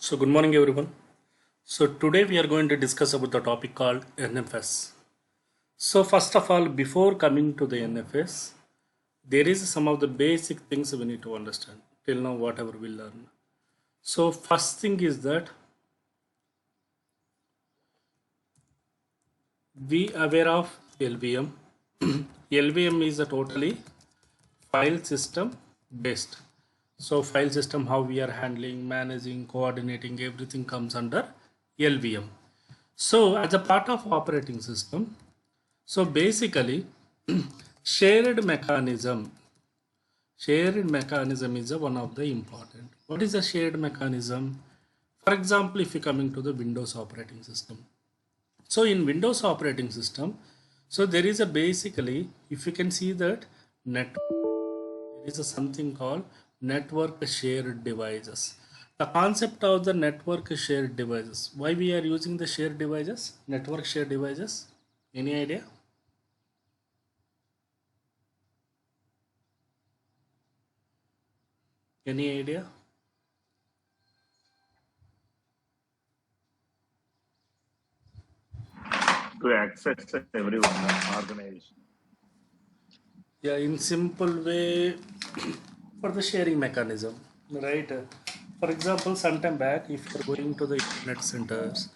So good morning everyone. So today we are going to discuss about the topic called NFS. So first of all, before coming to the NFS, there is some of the basic things we need to understand till now whatever we learn. So first thing is that we aware of LVM. LVM is a totally file system based. So file system, how we are handling, managing, coordinating, everything comes under LVM. So as a part of operating system, so basically shared mechanism is one of the important. What is a shared mechanism? For example, if you coming to the Windows operating system. So in Windows operating system, so there is a basically, if you can see that there is a something called network shared devices. The concept of the network shared devices. Why we are using the shared devices? Network shared devices. Any idea? Any idea? To access everyone organization. Yeah, in simple way, for the sharing mechanism, right? For example, sometime back, if you're going to the internet centers,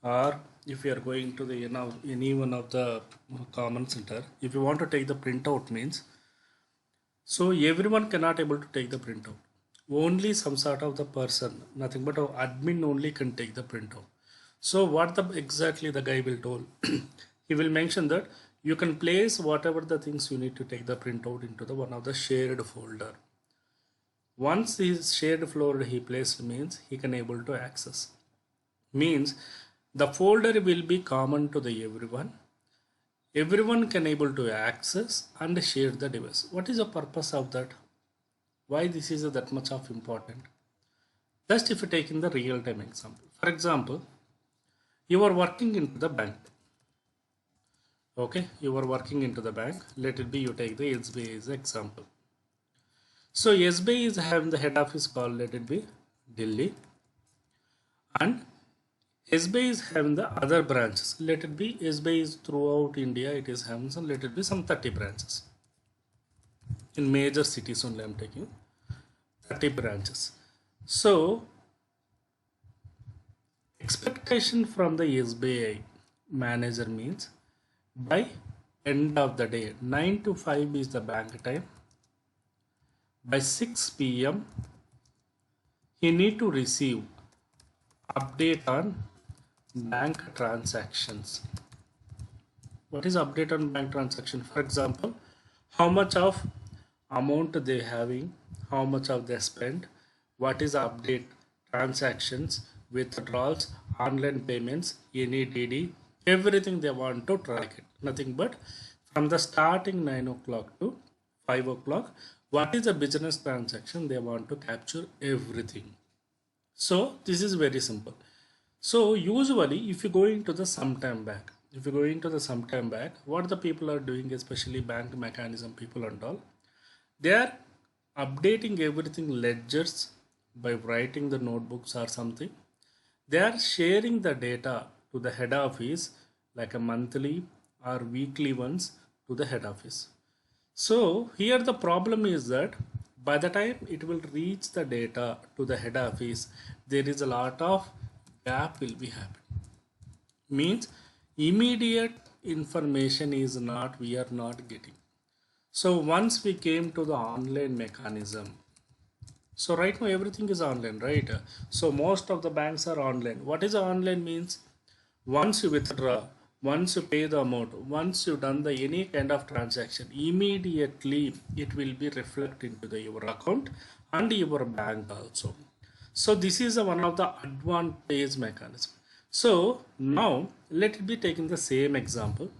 or if you are going to the any one of the common center, if you want to take the printout means, so everyone cannot able to take the printout. Only some sort of the person, nothing but admin only can take the printout. So what the exactly the guy will told, he will mention that you can place whatever the things you need to take the printout into the one of the shared folder. Once his shared folder he placed means he can able to access. Means the folder will be common to the everyone. Everyone can able to access and share the device. What is the purpose of that? Why this is that much of important? Just if you take in the real time example. For example, you are working into the bank. Okay, you are working into the bank. Let it be you take the SBI as example. So SBI is having the head office called, let it be Delhi, and SBI is having the other branches. Let it be SBI is throughout India. It is having some, let it be some 30 branches in major cities only. I'm taking 30 branches. So expectation from the SBI manager means by end of the day 9 to 5 is the bank time. By 6 p.m. he need to receive update on bank transactions. What is update on bank transaction? For example, how much of amount they having, how much of they spent, what is update transactions, withdrawals, online payments, any DD, everything they want to track it. Nothing but from the starting 9 o'clock to 5 o'clock, what is the business transaction they want to capture everything. So this is very simple. So usually if you go into the sometime back, what the people are doing, especially bank mechanism people and all, they are updating everything ledgers by writing the notebooks or something. They are sharing the data to the head office like a monthly or weekly ones to the head office. So here the problem is that by the time it will reach the data to the head office, there is a lot of gap will be happening. Means immediate information is not, we are not getting. So once we came to the online mechanism, so right now everything is online, right? So most of the banks are online. What is online means? Once you withdraw, once you pay the amount, once you done the any kind of transaction, immediately it will be reflected into the your account and your bank also. So this is one of the advantage mechanism. So now let it be taking the same example.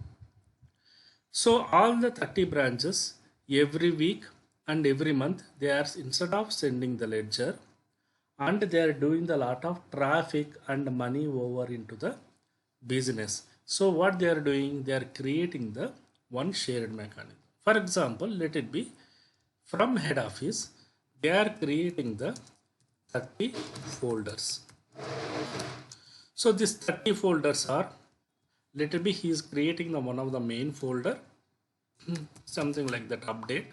So all the 30 branches every week and every month they are, instead of sending the ledger, and they are doing the lot of traffic and money over into the business. So what they are doing, they are creating the one shared mechanism. For example, let it be from head office, they are creating the 30 folders. So these 30 folders are, let it be he is creating the one of the main folder, something like that update.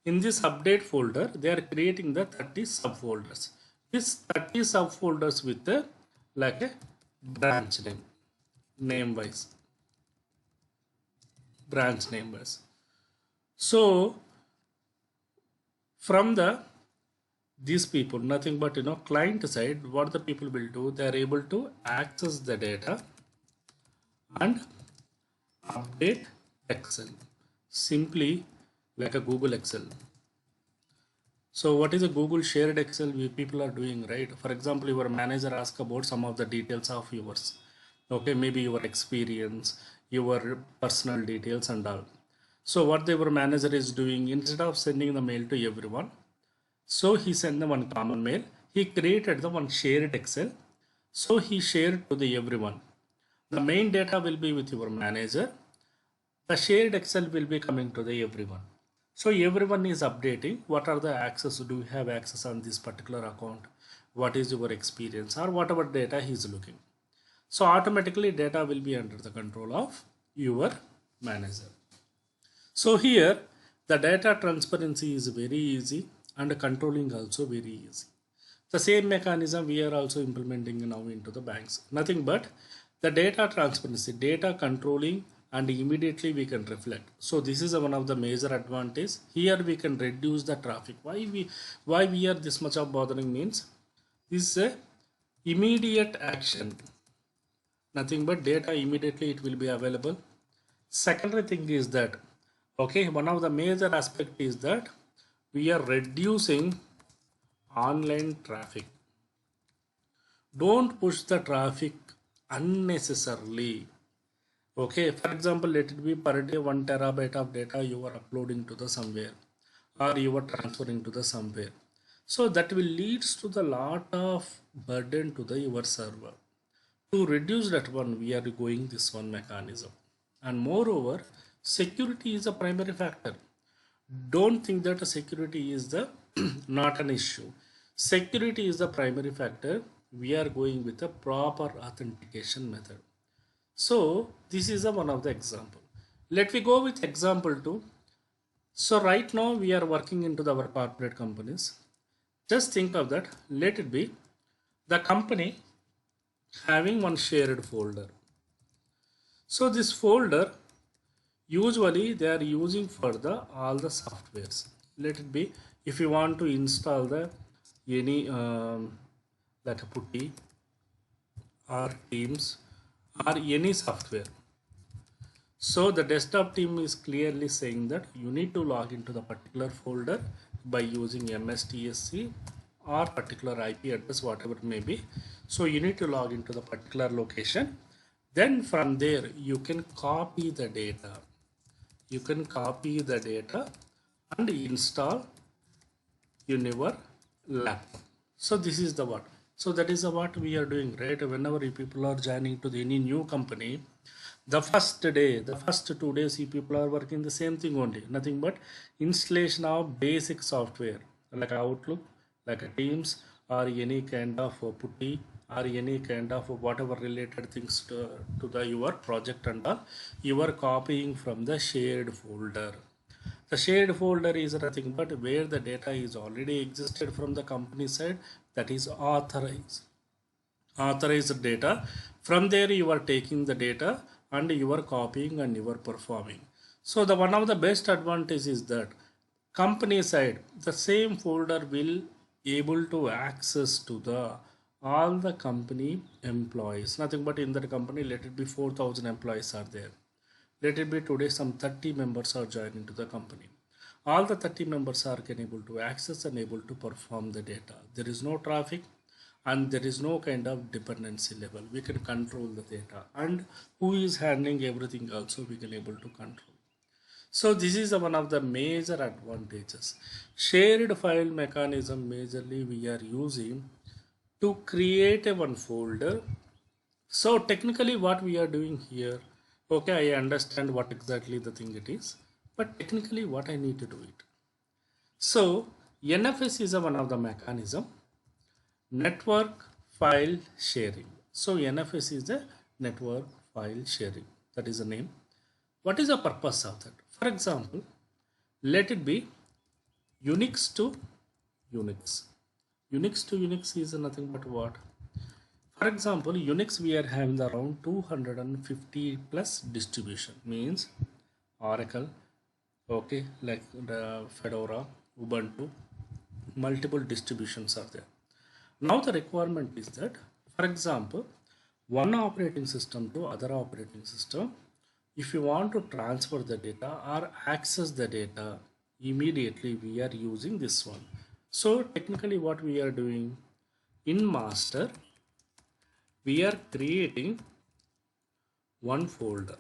In this update folder, they are creating the 30 subfolders. These 30 subfolders with like a branch name wise, branch name wise. So from these people, nothing but client side, what the people will do, they are able to access the data and update Excel simply like a Google Excel. So what is a Google shared Excel we people are doing, right? For example, your manager asks about some of the details of yours. Okay, maybe your experience, your personal details and all. So what your manager is doing, instead of sending the mail to everyone, so he sent them one common mail. He created the one shared Excel. So he shared to the everyone. The main data will be with your manager. The shared Excel will be coming to the everyone. So everyone is updating what are the access, do you have access on this particular account, what is your experience or whatever data he is looking. So automatically data will be under the control of your manager. So here the data transparency is very easy and controlling also very easy. The same mechanism we are also implementing now into the banks. Nothing but the data transparency, data controlling, and immediately we can reflect. So this is one of the major advantage. Here we can reduce the traffic. Why we are this much of bothering means this is a immediate action. Nothing but data immediately it will be available. Secondary thing is that, okay, one of the major aspect is that we are reducing online traffic. Don't push the traffic unnecessarily. Okay, for example, let it be per day 1 terabyte of data you are uploading to the somewhere or you are transferring to the somewhere. So that will leads to the lot of burden to the your server. To reduce that one, we are going this one mechanism. And moreover, security is a primary factor. Don't think that security is the not an issue. Security is the primary factor. We are going with a proper authentication method. So this is one of the example. Let me go with example 2. So right now we are working into our corporate companies. Just think of that. Let it be the company having one shared folder. So this folder usually they are using for the all the softwares. Let it be if you want to install the any like a putty or Teams or any software. So the desktop team is clearly saying that you need to log into the particular folder by using MSTSC or particular IP address, whatever it may be. So you need to log into the particular location. Then from there you can copy the data. You can copy the data and install in your laptop. So this is the what. So that is what we are doing, right? Whenever you people are joining to any new company, the first day, the first 2 days, you people are working the same thing only. Nothing but installation of basic software like Outlook, like a Teams, or any kind of putty, or any kind of whatever related things to the your project and all. You are copying from the shared folder. The shared folder is nothing but where the data is already existed from the company side, that is authorized data. From there you are taking the data and you are copying and you are performing. So the one of the best advantage is that company side the same folder will able to access to the all the company employees. Nothing but in that company, let it be 4,000 employees are there. Let it be today some 30 members are joining to the company. All the 30 members are can able to access and able to perform the data. There is no traffic and there is no kind of dependency level. We can control the data, and who is handling everything also we can able to control. So this is one of the major advantages. Shared file mechanism majorly we are using to create a one folder. So technically what we are doing here, okay, I understand what exactly the thing it is, but technically what I need to do it. So NFS is one of the mechanism, network file sharing. So NFS is the network file sharing. That is the name. What is the purpose of that? For example, let it be Unix to Unix. Unix to Unix is nothing but what? For example, Unix we are having around 250 plus distribution, means Oracle, okay, like the Fedora, Ubuntu, multiple distributions are there. Now the requirement is that, for example, one operating system to other operating system, if you want to transfer the data or access the data immediately, we are using this one. So technically what we are doing in master, we are creating one folder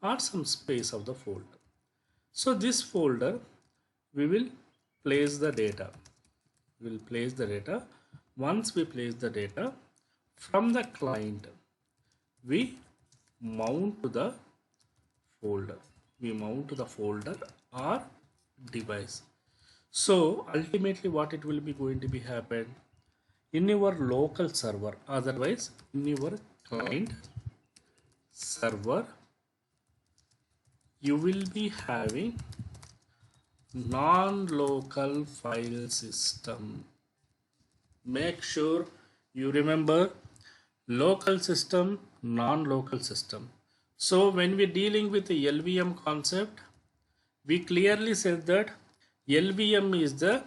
or some space of the folder. So this folder we will place the data. Once we place the data, from the client we mount to the folder. Or device. So ultimately what it will be going to be happen in your local server, otherwise in your client server, you will be having non-local file system. Make sure you remember local system, non-local system. So when we're dealing with the LVM concept, we clearly said that LVM is the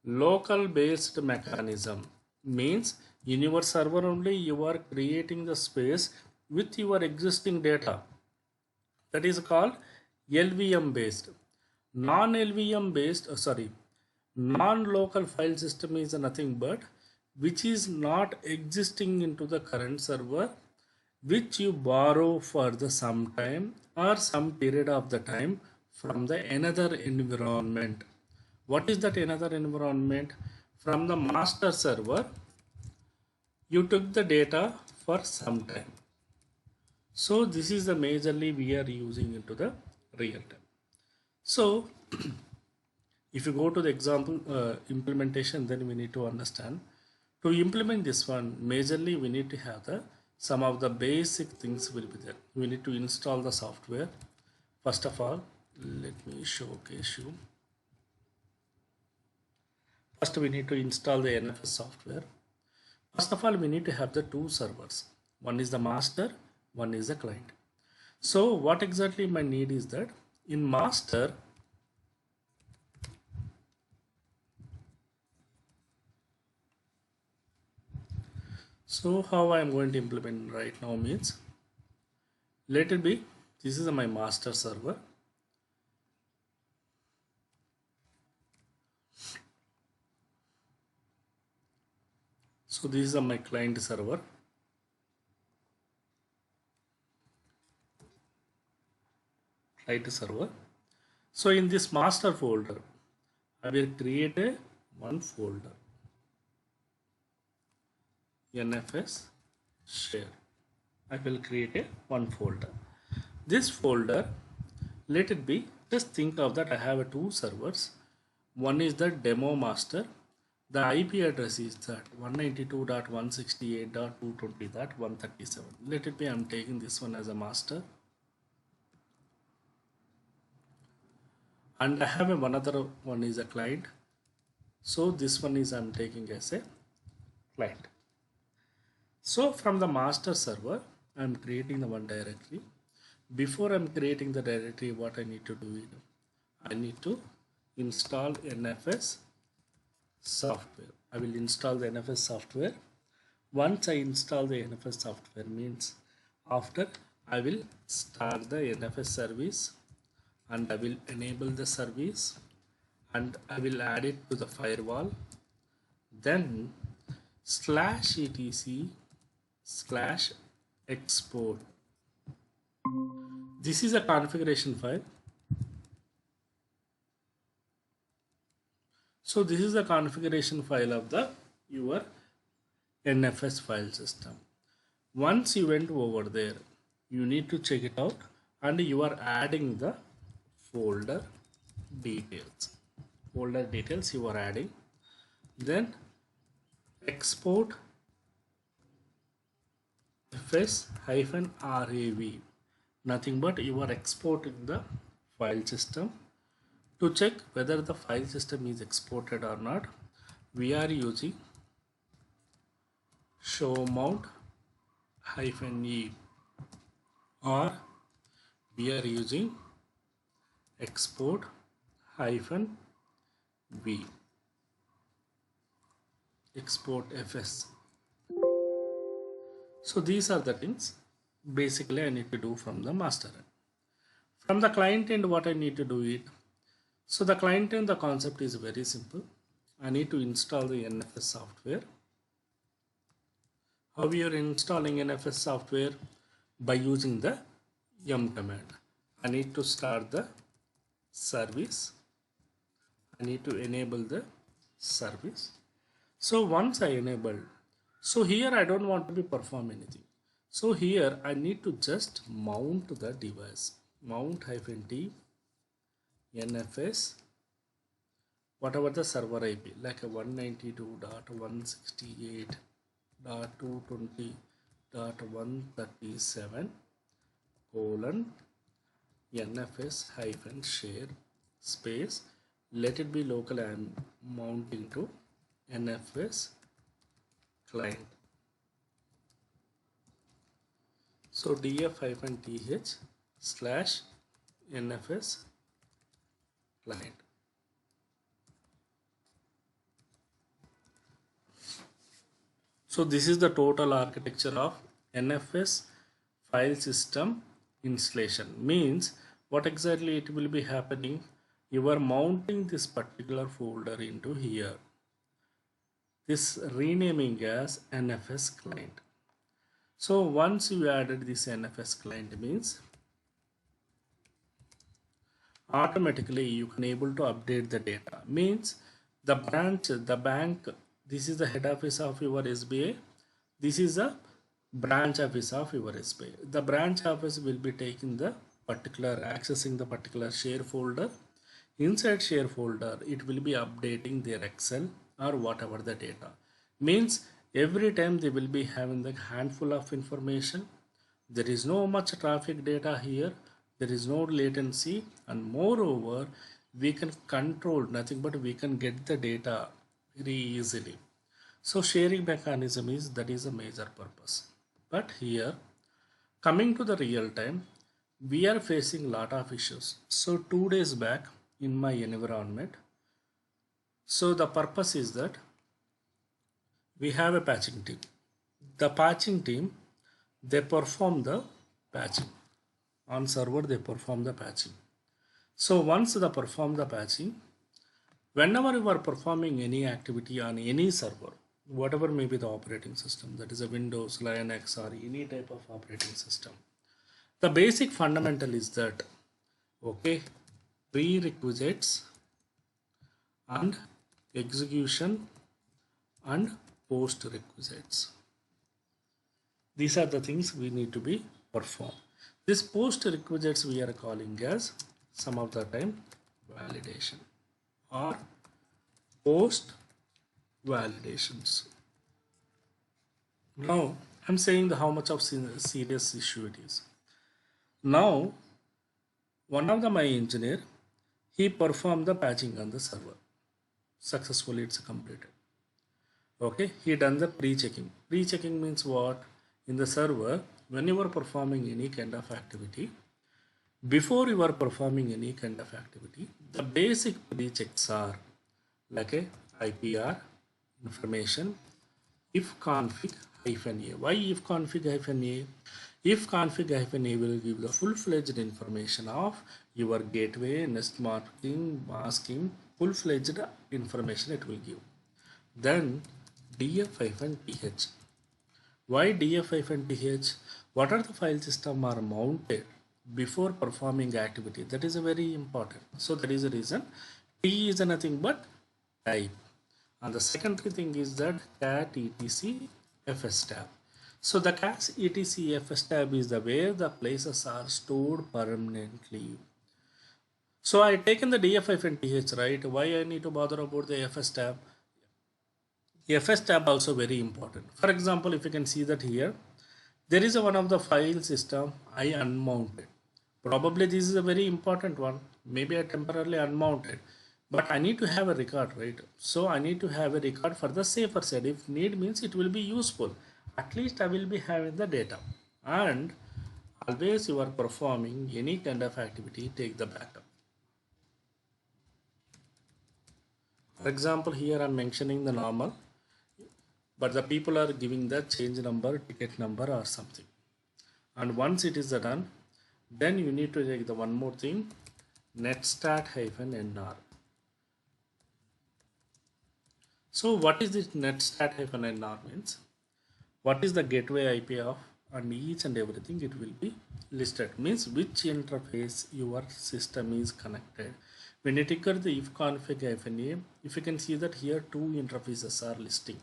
local based mechanism, means in your server only you are creating the space with your existing data. That is called LVM based. Non-LVM based, non-local file system is nothing but which is not existing into the current server, which you borrow for the some time or some period of the time from the another environment. What is that another environment? From the master server, you took the data for some time. So this is the majorly we are using into the real time. So if you go to the example implementation, then we need to understand to implement this one, majorly we need to have the some of the basic things will be there. We need to install the software. First of all, let me showcase you. First we need to install the NFS software. First of all, we need to have the two servers. One is the master, one is the client. So what exactly my need is that in master, so how I am going to implement right now means, let it be, this is my master server. So this is my client server. So in this master folder, I will create a one folder, NFS share. I will create a one folder. This folder, let it be, just think of that I have two servers. One is the demo master. The IP address is that 192.168.220.137. Let it be, I'm taking this one as a master. And I have one other one is a client. So this one is I'm taking as a client. So from the master server, I'm creating the one directory. Before I'm creating the directory, what I need to do is I need to install NFS software. I will install the NFS software. Once I install the NFS software means after I will start the NFS service and I will enable the service and I will add it to the firewall. Then /etc/export. This is a configuration file. So this is the configuration file of the your NFS file system. Once you went over there, you need to check it out and you are adding the folder details. You are adding. Then export fs-rav. Nothing but you are exporting the file system. To check whether the file system is exported or not, we are using show mount -e, or we are using export -v, export fs. So these are the things basically I need to do from the master end. From the client end, what I need to do it. So the client end, the concept is very simple. I need to install the NFS software. How we are installing NFS software? By using the yum command. I need to start the service. I need to enable the service. So once I enable, so here I don't want to be perform anything. So here I need to just mount the device. Mount -t NFS, whatever the server IP, like a 192.168.220.137 NFS -share space. Let it be local. I am mounting to NFS client. So df-th/NFS client. So this is the total architecture of NFS file system installation. Means what exactly it will be happening? You are mounting this particular folder into here. This renaming as NFS client. So once you added this NFS client, means automatically you can able to update the data. Means the branch, the bank, this is the head office of your SBA. This is the branch office of your SBA. The branch office will be taking the particular, accessing the particular share folder. Inside share folder, it will be updating their Excel or whatever the data. Means every time they will be having the handful of information. There is no much traffic data here. There is no latency, and moreover we can control nothing but we can get the data very easily. So sharing mechanism is, that is a major purpose. But here coming to the real time, we are facing lot of issues. So 2 days back in my environment, so the purpose is that we have a patching team. The patching team, they perform the patching on server. They perform the patching. So once they perform the patching, whenever you are performing any activity on any server, whatever may be the operating system, that is a Windows, Linux, or any type of operating system, the basic fundamental is that, okay, prerequisites and execution and post requisites. These are the things we need to be performed. This post requisites we are calling as some of the time validation or post validations. Now I'm saying how much of serious issue it is. Now one of my engineer, he performed the patching on the server. Successfully it's completed. Okay, he done the pre-checking. Pre-checking means what? In the server, when you are performing any kind of activity, before you are performing any kind of activity, the basic pre-checks are like a IPR information, if config -a. Why if config -a? If config -a will give the full-fledged information of your gateway, nest masking, full-fledged information it will give. Then df-th. Why df-th? What are the file system are mounted before performing activity? That is a very important. So that is the reason T is nothing but type. And the secondary thing is that cat etc fs tab. So the cat etc fs tab is the where the places are stored permanently. So I taken the df-th, right? Why I need to bother about the fs tab? FS tab also very important. For example, if you can see that here, there is one of the file system I unmounted. Probably this is a very important one. Maybe I temporarily unmounted, but I need to have a record, right? So I need to have a record for the safer side. If need means it will be useful. At least I will be having the data. And always you are performing any kind of activity, take the backup. For example, here I'm mentioning the normal, but the people are giving the change number, ticket number or something. And once it is done, then you need to take the one more thing, netstat-nr. So what is this netstat-nr means? What is the gateway IP of, and each and everything it will be listed, means which interface your system is connected. When you trigger the if config -a, if you can see that here two interfaces are listing.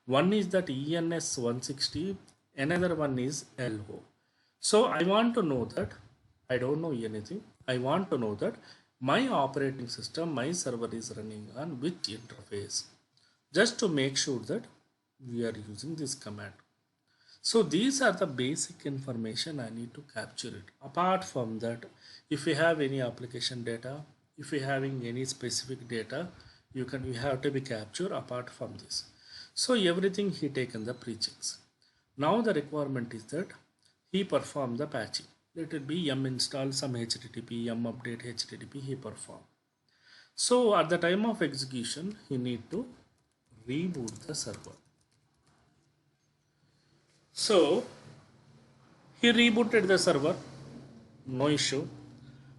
One is that ENS 160, another one is LO. So I want to know that, I don't know anything, I want to know that my operating system, my server is running on which interface, just to make sure that we are using this command. So these are the basic information I need to capture it. Apart from that, if you have any application data, if you're having any specific data, you have to be captured apart from this. So everything he taken the pre-checks. Now the requirement is that he perform the patching. Let it be yum install some HTTP, yum update HTTP he perform. So at the time of execution, he need to reboot the server. So he rebooted the server, no issue.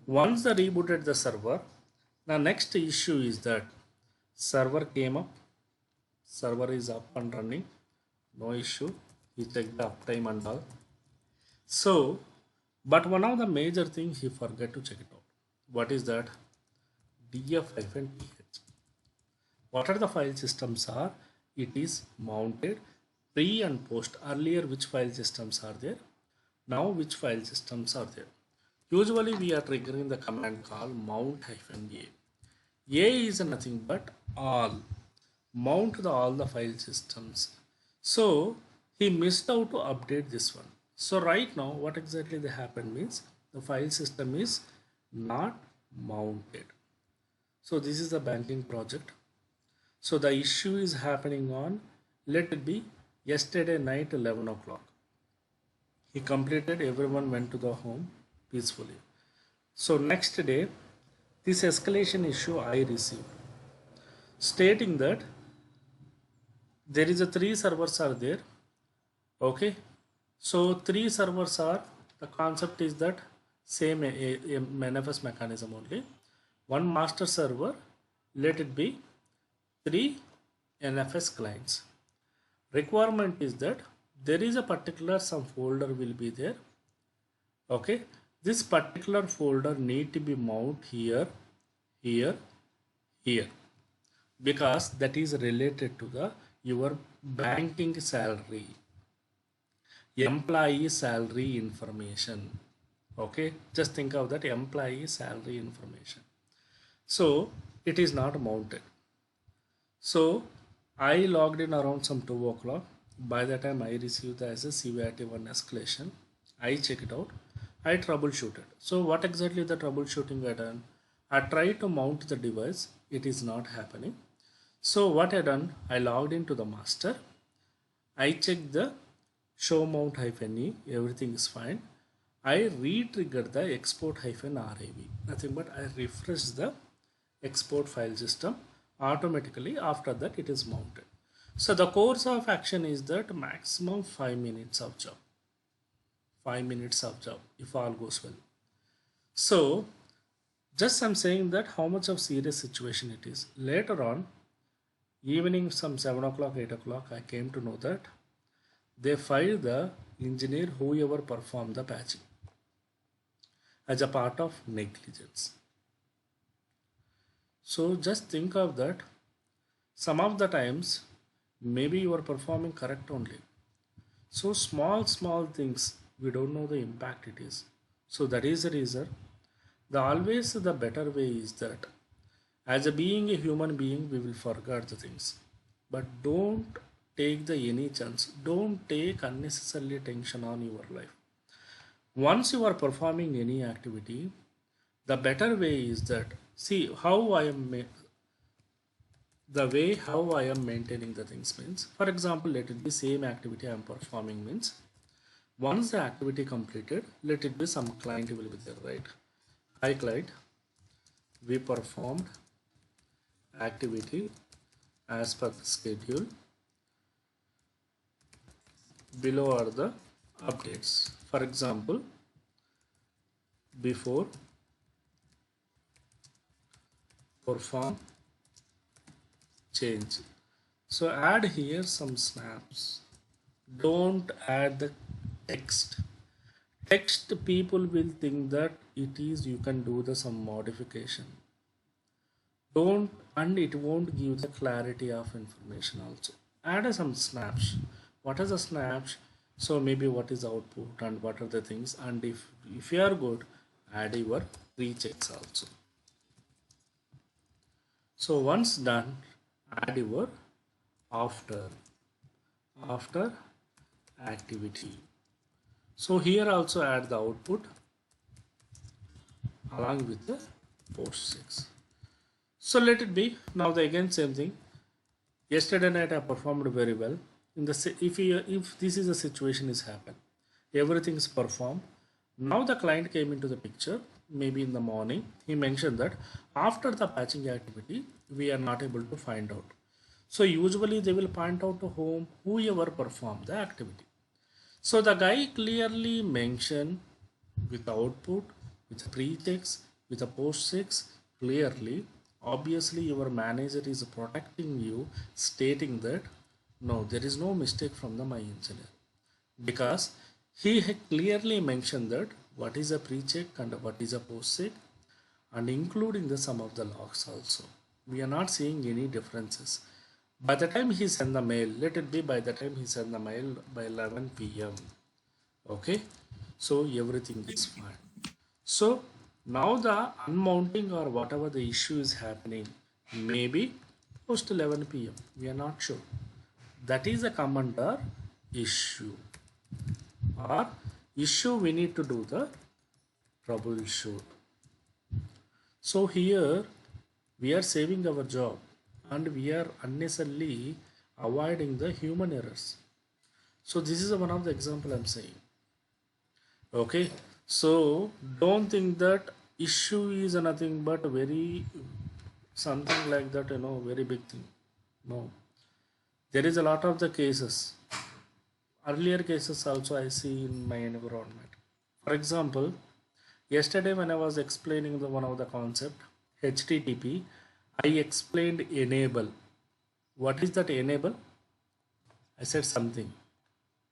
Once the rebooted the server, the next issue is that server came up, server is up and running, no issue. He checked the uptime and all. So, but one of the major things he forgot to check it out. What is that? df-th. What are the file systems are? It is mounted pre and post. Earlier which file systems are there? Now which file systems are there? Usually we are triggering the command called mount-a. A is nothing but all. Mount all the file systems. So he missed out to update this one. So right now what exactly they happened means the file system is not mounted. So this is the banking project. So the issue is happening on, let it be yesterday night 11 o'clock. He completed, everyone went to the home peacefully. So next day, this escalation issue I received, stating that there is a 3 servers are there. Okay. So 3 servers are, the concept is that same NFS mechanism only. One master server, let it be 3 NFS clients. Requirement is that there is a particular some folder will be there. Okay, this particular folder need to be mounted here, here, here, because that is related to the your banking salary, employee salary information. Okay, just think of that, employee salary information. So it is not mounted. So I logged in around some 2 o'clock. By the time I received as a severity 1 escalation, I check it out. I troubleshooted. So what exactly the troubleshooting I done? I tried to mount the device. It is not happening. So what I done? I logged into the master. I checked the show mount -e. Everything is fine. I re-triggered the export -rav. Nothing but I refresh the export file system. Automatically after that it is mounted. So the course of action is that maximum 5 minutes of job. 5 minutes of job if all goes well. So just I'm saying that how much of serious situation it is. Later on, evening some 7 o'clock, 8 o'clock, I came to know that they fired the engineer whoever performed the patching as a part of negligence. So just think of that. Some of the times maybe you are performing correct only. So small things we don't know the impact it is. So that is the reason. Always the better way is that as a being a human being we will forget the things. but don't take the any chance. Don't take unnecessarily tension on your life. Once you are performing any activity, the better way is that see how the way how I am maintaining the things means, for example, let it be same activity I am performing means once the activity completed, let it be some client will be there, right? Hi client, we performed activity as per the schedule. Below are the updates. For example, before perform change. So add here some snaps. Don't add the text. Text people will think that it is you can do the some modification. Don't, and it won't give the clarity of information also. Add some snaps. What is a snaps? So maybe what is output and what are the things, and if you are good, add your rechecks also. So once done, add your after activity. So here also add the output along with the post 6. So let it be. Now the again same thing. Yesterday night I performed very well. In the if this is a situation is happened, everything is performed. Now the client came into the picture. Maybe in the morning he mentioned that after the patching activity we are not able to find out. So usually they will point out to whom whoever performed the activity. So the guy clearly mentioned with the output, with the pre-text, with the post-6 clearly. Obviously your manager is protecting you, stating that no, there is no mistake from the my engineer, because he had clearly mentioned that what is a pre-check and what is a post-check, and including the sum of the logs also. We are not seeing any differences. By the time he sent the mail, let it be by the time he sent the mail by 11 p.m. Okay, so everything is fine. So now the unmounting or whatever the issue is happening, maybe post 11 p.m. We are not sure. That is a comment or issue. Or issue we need to do the troubleshoot. So here we are saving our job and we are unnecessarily avoiding the human errors. So this is one of the example I'm saying. Okay, so don't think that issue is nothing but very something like that, very big thing. No, there is a lot of the cases. Earlier cases also I see in my environment. For example, yesterday when I was explaining the one of the concept HTTP, I explained enable. What is that enable? I said something.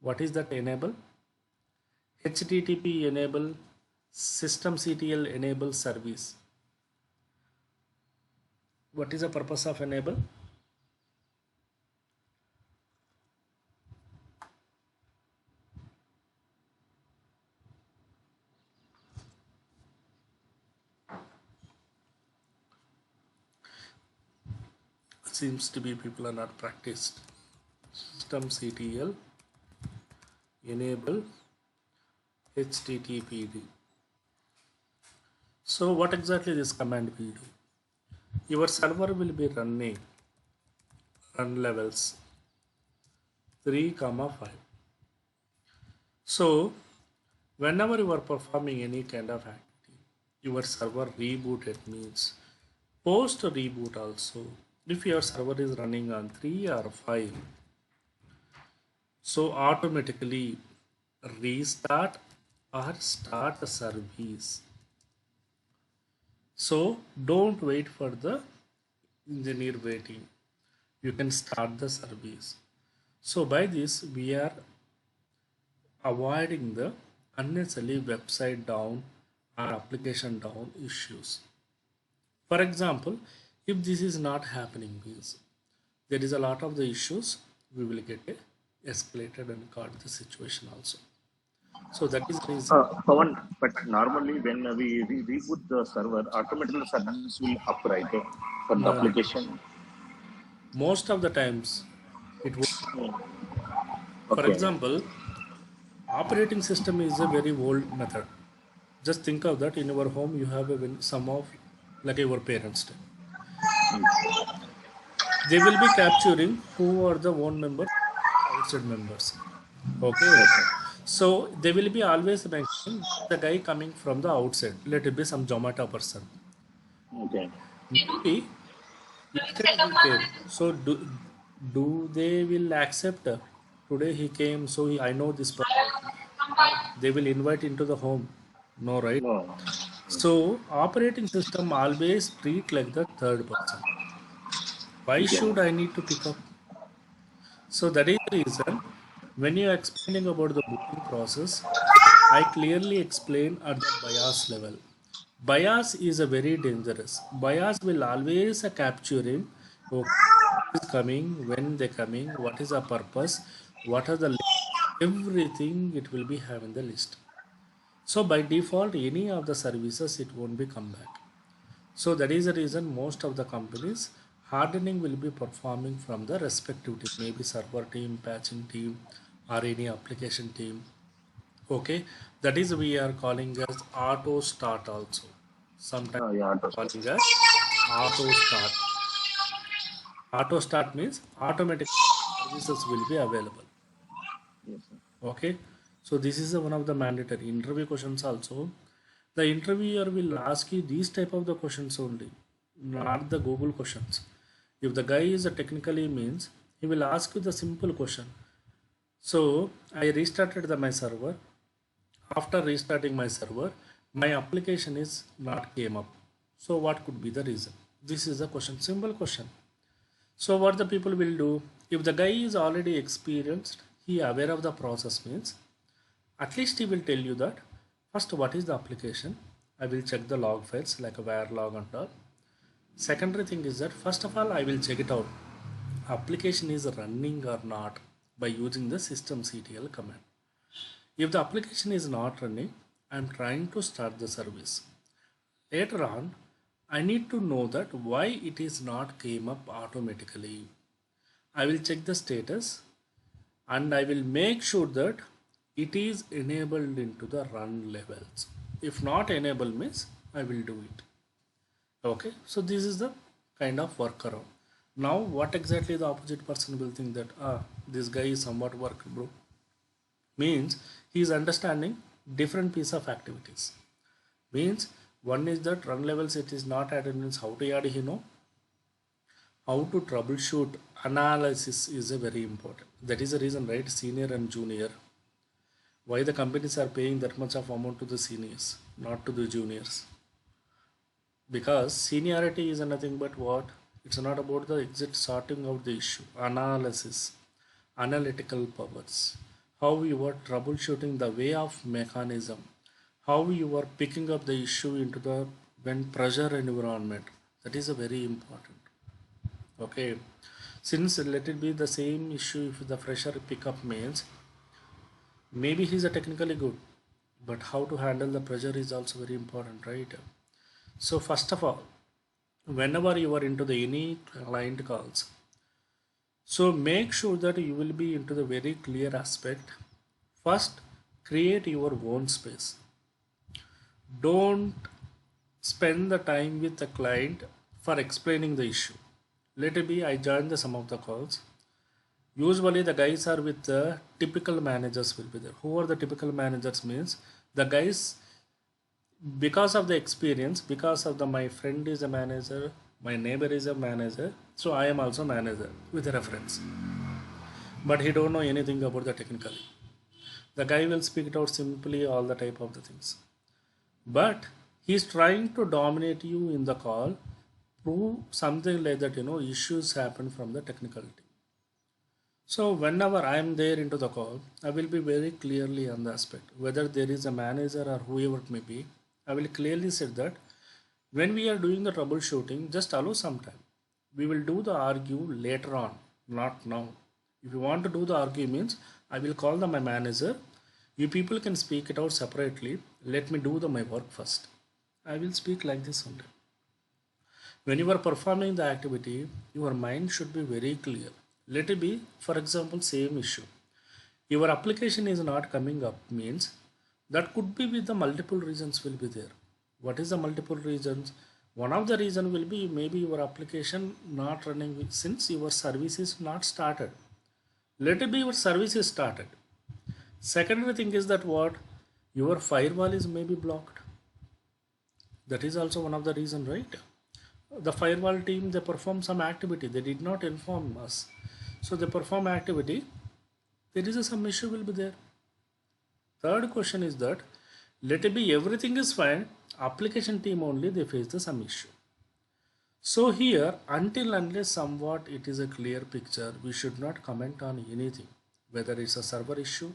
What is that enable? HTTP enable, systemctl enable service. What is the purpose of enable? Seems to be people are not practiced. Systemctl enable HTTPD. So what exactly this command will do? Your server will be running run levels 3, 5. So whenever you are performing any kind of activity, your server rebooted means post reboot also. If your server is running on 3 or 5, so automatically restart or start the service. So don't wait for the engineer waiting. You can start the service. So by this we are avoiding the unnecessarily website down or application down issues. For example, if this is not happening means there is a lot of the issues, we will get escalated and got the situation also. So that is the reason. Pavan, but normally when we reboot the server, automatically service will up, right? For the No, application. most of the times It would, for Okay. example, operating system is a very old method. Just think of that in your home you have some of like your parents do. They will be capturing who are the own members, outside members. Okay, so they will be always mentioning the guy coming from the outside. Let it be some Zomato person. Okay. Maybe yesterday he came. So do they will accept today he came, so I know this person, or they will invite into the home? No, right? No. So operating system always treat like the third person. Why Okay. should I need to pick up? So that is the reason when you are explaining about the booking process, I clearly explain at the bias level. Bias is a very dangerous. Bias will always capturing okay, who is coming, when they coming, what is the purpose, what are the everything it will be having the list. So by default, any of the services it won't be come back. So that is the reason most of the companies hardening will be performing from the respective team, maybe server team, patching team, or any application team. Okay, that is we are calling as auto start also. Sometimes Yeah. Understood. calling as auto start. Auto start means automatic services will be available. Yes, sir. Okay, so this is one of the mandatory interview questions also. The interviewer will ask you these type of the questions only, not the Google questions. If the guy is a technically means, he will ask you the simple question. So I restarted my server. After restarting my server, my application is not came up. So what could be the reason? This is a question, simple question. So what the people will do, if the guy is already experienced, he aware of the process means, at least he will tell you that first what is the application. I will check the log files like a where log and all. Secondary thing is that first of all I will check it out. Application is running or not by using the systemctl command. If the application is not running, I am trying to start the service. Later on, I need to know that why it is not came up automatically. I will check the status and I will make sure that it is enabled into the run levels. If not enabled means I will do it. Okay, so this is the kind of workaround. Now what exactly the opposite person will think that this guy is somewhat work bro, means he is understanding different piece of activities. Means one is that run levels it is not added means how to add he know, how to troubleshoot analysis is a very important. That is the reason, right? Senior and junior, why the companies are paying that much of amount to the seniors, not to the juniors. Because seniority is nothing but what? It's not about the exact sorting out the issue, analysis, analytical powers, how you are troubleshooting the way of mechanism, how you are picking up the issue into the when pressure environment. That is a very important. Okay, since let it be the same issue if the fresher pickup means maybe he's a technically good, but how to handle the pressure is also very important, right? So first of all, whenever you are into the any client calls, so make sure that you will be into the very clear aspect. First, create your own space. Don't spend the time with the client for explaining the issue. Let it be I joined the some of the calls. Usually the guys are with the typical managers will be there. Who are the typical managers means the guys, because of the experience, because of the my friend is a manager, my neighbor is a manager, so I am also manager with a reference. But he don't know anything about the technically. The guy will speak it out simply all the type of the things. But he's trying to dominate you in the call, prove something like that, issues happen from the technical team. So whenever I am there into the call, I will be very clearly on the aspect, whether there is a manager or whoever it may be, I will clearly say that when we are doing the troubleshooting, just allow some time. We will do the argue later on, not now. If you want to do the argue means, I will call my manager. You people can speak it out separately. Let me do my work first. I will speak like this only. When you are performing the activity, your mind should be very clear. Let it be, for example, same issue. Your application is not coming up means that could be with the multiple reasons will be there. What is the multiple reasons? One of the reason will be maybe your application not running since your service is not started. Let it be your service is started. Secondary thing is that what? Your firewall is maybe blocked. That is also one of the reason, right? The firewall team, they perform some activity. They did not inform us. So they perform activity. There is some issue will be there. Third question is that let it be everything is fine. Application team only they face the some issue. So here until unless somewhat it is a clear picture, we should not comment on anything, whether it's a server issue,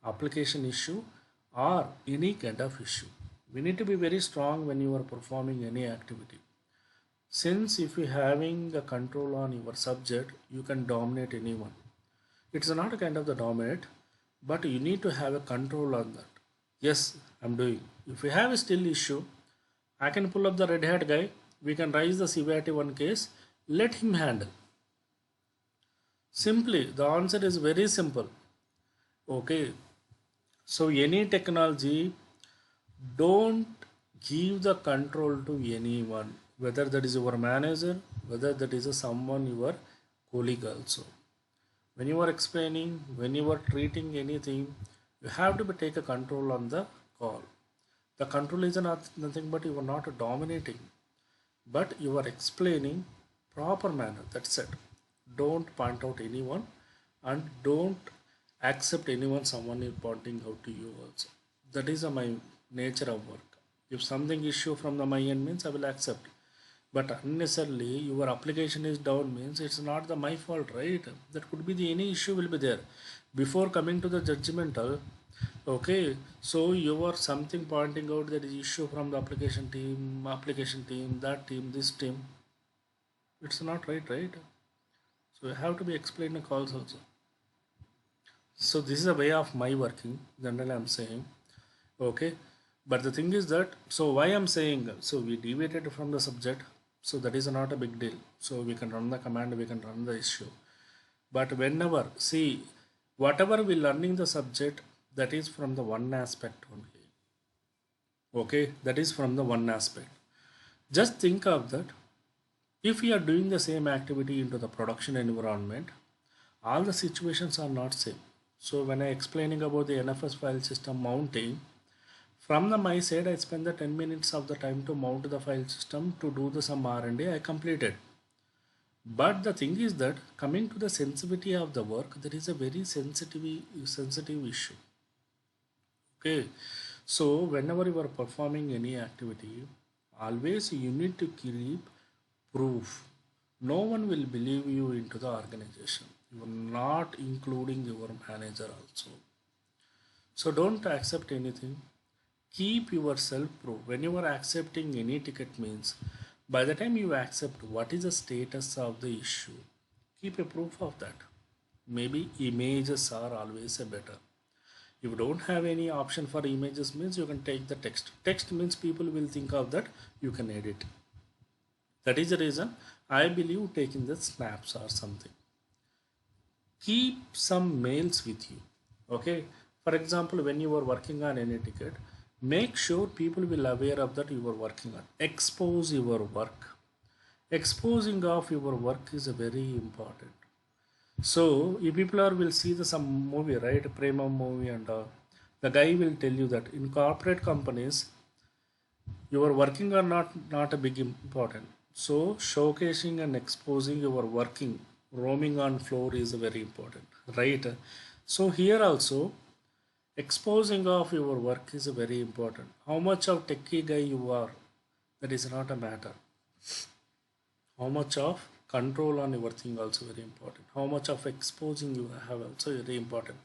application issue, or any kind of issue. We need to be very strong when you are performing any activity. Since if you having a control on your subject, you can dominate anyone. It's not a kind of the dominate, but you need to have a control on that. Yes, I'm doing. If we have a still issue, I can pull up the red hat guy. We can raise the severity one case. Let him handle. Simply, the answer is very simple. Okay. So any technology, don't give the control to anyone, whether that is your manager, whether that is someone your colleague also. When you are explaining, when you are treating anything, you have to take a control on the call. The control is nothing but you are not dominating, but you are explaining proper manner. That's it. Don't point out anyone and don't accept anyone someone is pointing out to you also. That is my nature of work. If something issue from my end means I will accept, but unnecessarily your application is down means it's not the my fault, right? That could be the any issue will be there. Before coming to the judgmental, okay, so you are something pointing out that is issue from the application team, that team, this team. It's not right, right? So you have to be explained in calls also. So this is a way of my working. Generally, I'm saying, okay. But the thing is that, so why I'm saying, so we deviated from the subject. So that is not a big deal. So we can run the command, we can run the issue. But whenever, see, whatever we learning the subject, that is from the one aspect only. Okay, that is from the one aspect. Just think of that. If we are doing the same activity into the production environment, all the situations are not same. So when I explaining about the NFS file system mounting, from the my side I spend the 10 minutes of the time to mount the file system to do the some R&D I completed. But the thing is that coming to the sensitivity of the work, there is a very sensitive issue. Okay, so whenever you are performing any activity, always you need to keep proof. No one will believe you into the organization. You are not including your manager also. So don't accept anything. Keep yourself proof. When you are accepting any ticket means, by the time you accept what is the status of the issue, keep a proof of that. Maybe images are always a better. If you don't have any option for images means you can take the text. Text means people will think of that you can edit. That is the reason I believe taking the snaps or something. Keep some mails with you. Okay. For example, when you are working on any ticket, make sure people will aware of that you are working on. Expose your work. Exposing of your work is very important. So if people are will see the some movie, right, Prema movie and the guy will tell you that in corporate companies your working are not a big important. So showcasing and exposing your working, roaming on floor is very important, right? So here also exposing of your work is very important. How much of techie guy you are, that is not a matter. How much of control on your thing also very important. How much of exposing you have also very important.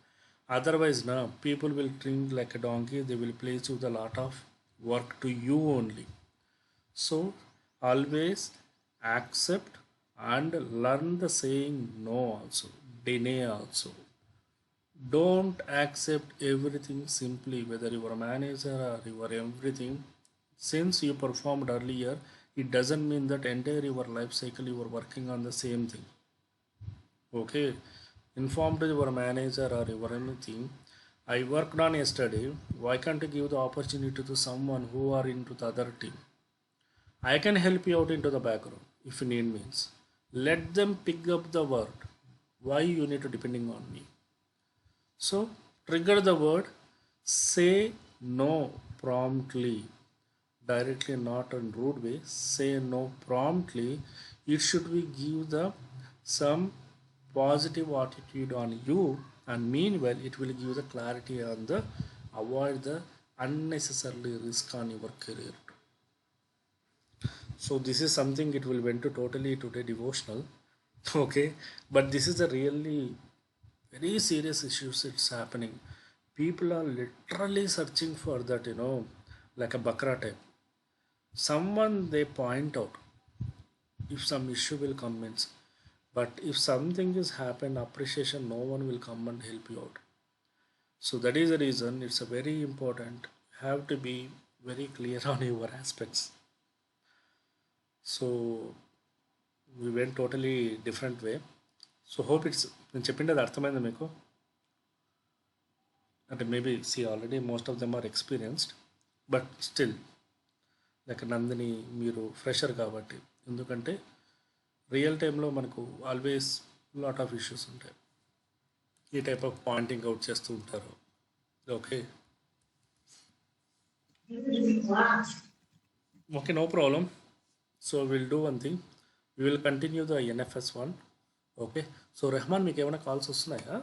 Otherwise now people will treat like a donkey. They will place you the lot of work to you only. So always accept and learn the saying no also, deny also. Don't accept everything simply, whether you are a manager or you are everything. Since you performed earlier, it doesn't mean that entire your life cycle you are working on the same thing. Okay, informed your manager or your anything. I worked on yesterday. Why can't you give the opportunity to someone who are into the other team? I can help you out into the background if you need means. Let them pick up the word. Why you need to depending on me? So trigger the word. Say no promptly. Directly, not in rude way. Say no promptly. It should be give the some positive attitude on you, and meanwhile it will give the clarity on the avoid the unnecessarily risk on your career. So this is something it will went to totally today devotional. Okay, but this is a really very serious issues it's happening. People are literally searching for that, like a bakra type. Someone they point out if some issue will come in, but if something is happen appreciation, no one will come and help you out. So that is the reason it's a very important. You have to be very clear on your aspects. So we went totally different way. So hope it's నేను చెప్పింది అది అర్థమైంది మీకు. అంటే maybe see already most of them are experienced, but still like Nandini మీరు fresher కాబట్టి, ఎందుకంటే real టైంలో మనకు ఆల్వేస్ లాట్ ఆఫ్ ఇష్యూస్ ఉంటాయి. ఈ టైప్ ఆఫ్ పాయింటింగ్ అవుట్ చేస్తూ ఉంటారు. Okay okay, no problem. So will do one thing, we will continue the NFS one. Okay, so Rehman మీకు ఏమైనా కాల్స్ వస్తున్నాయా?